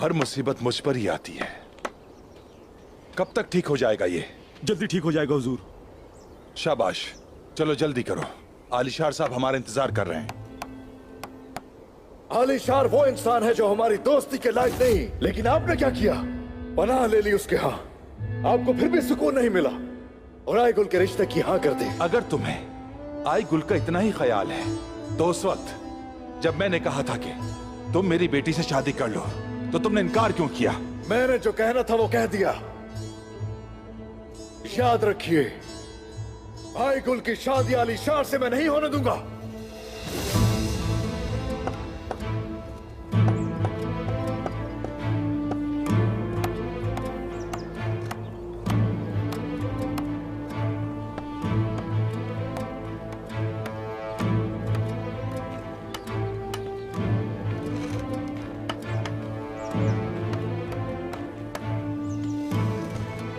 हर मुसीबत मुझ पर ही आती है। कब तक ठीक हो जाएगा ये? जल्दी ठीक हो जाएगा हुजूर। शाबाश, चलो जल्दी करो। आलिशार साहब हमारा इंतजार कर रहे हैं। आलिशार वो इंसान है जो हमारी दोस्ती के लायक नहीं, लेकिन आपने क्या किया? पनाह ले ली उसके यहाँ, आपको फिर भी सुकून नहीं मिला और आय गुल के रिश्ते की हाँ कर दी। अगर तुम्हें आय गुल का इतना ही ख्याल है तो उस वक्त जब मैंने कहा था कि तुम मेरी बेटी से शादी कर लो तो तुमने इनकार क्यों किया? मैंने जो कहना था वो कह दिया। याद रखिए, आय गुल की शादी आलिशार से मैं नहीं होने दूंगा।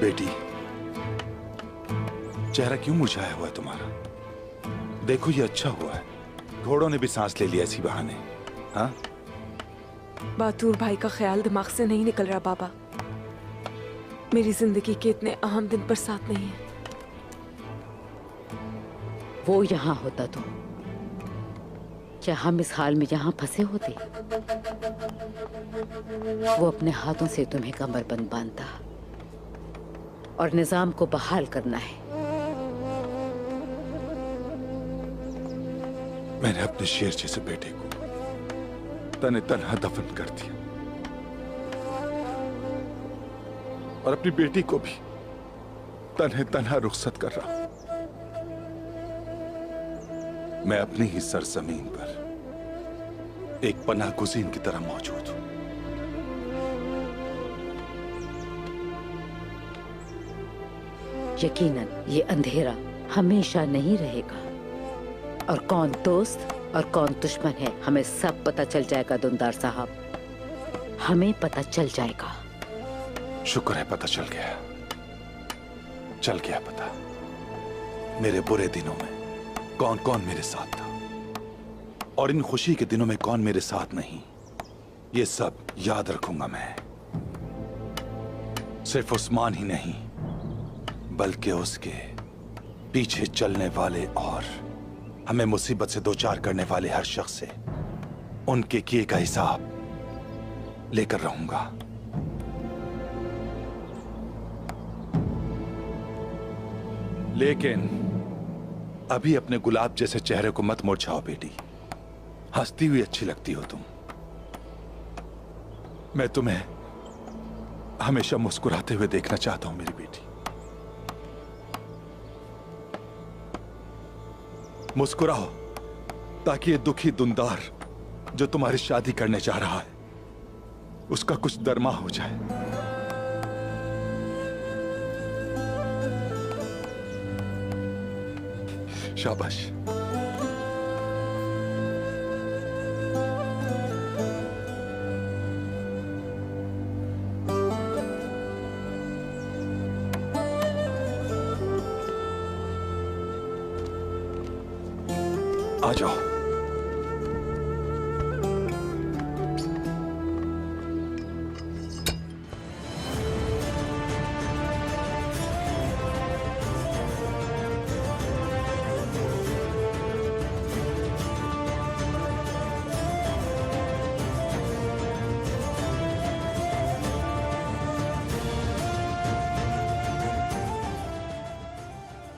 बेटी, चेहरा क्यों मुरझाया हुआ है तुम्हारा? देखो ये अच्छा हुआ है, घोड़ों ने भी सांस ले लिया इसी बहाने। हाँ, बातूर भाई का ख्याल दिमाग से नहीं निकल रहा बाबा। मेरी जिंदगी के इतने अहम दिन पर साथ नहीं है। वो यहाँ होता तो क्या हम इस हाल में यहाँ फंसे होते? वो अपने हाथों से तुम्हें कमरबंद बांधता और निजाम को बहाल करना है। मैंने अपने शेर जैसे बेटे को तने तनहा दफन कर दिया और अपनी बेटी को भी तन्हे तन्हा रुखसत कर रहा। मैं अपनी ही सरजमीन पर एक पनाह गुज़ीन की तरह मौजूद हूं। यकीनन ये अंधेरा हमेशा नहीं रहेगा और कौन दोस्त और कौन दुश्मन है हमें सब पता चल जाएगा दुंदार साहब, हमें पता चल जाएगा। शुक्र है पता चल गया पता। मेरे बुरे दिनों में कौन कौन मेरे साथ था और इन खुशी के दिनों में कौन मेरे साथ नहीं, ये सब याद रखूंगा मैं। सिर्फ उस्मान ही नहीं बल्कि उसके पीछे चलने वाले और हमें मुसीबत से दो चार करने वाले हर शख्स से उनके किए का हिसाब लेकर रहूंगा। लेकिन अभी अपने गुलाब जैसे चेहरे को मत मुरझाओ बेटी। हंसती हुई अच्छी लगती हो तुम। मैं तुम्हें हमेशा मुस्कुराते हुए देखना चाहता हूं मेरी बेटी। मुस्कुराओ ताकि ये दुखी दुंदार जो तुम्हारी शादी करने जा रहा है उसका कुछ दरमा हो जाए। शाबाश। आ जाओ।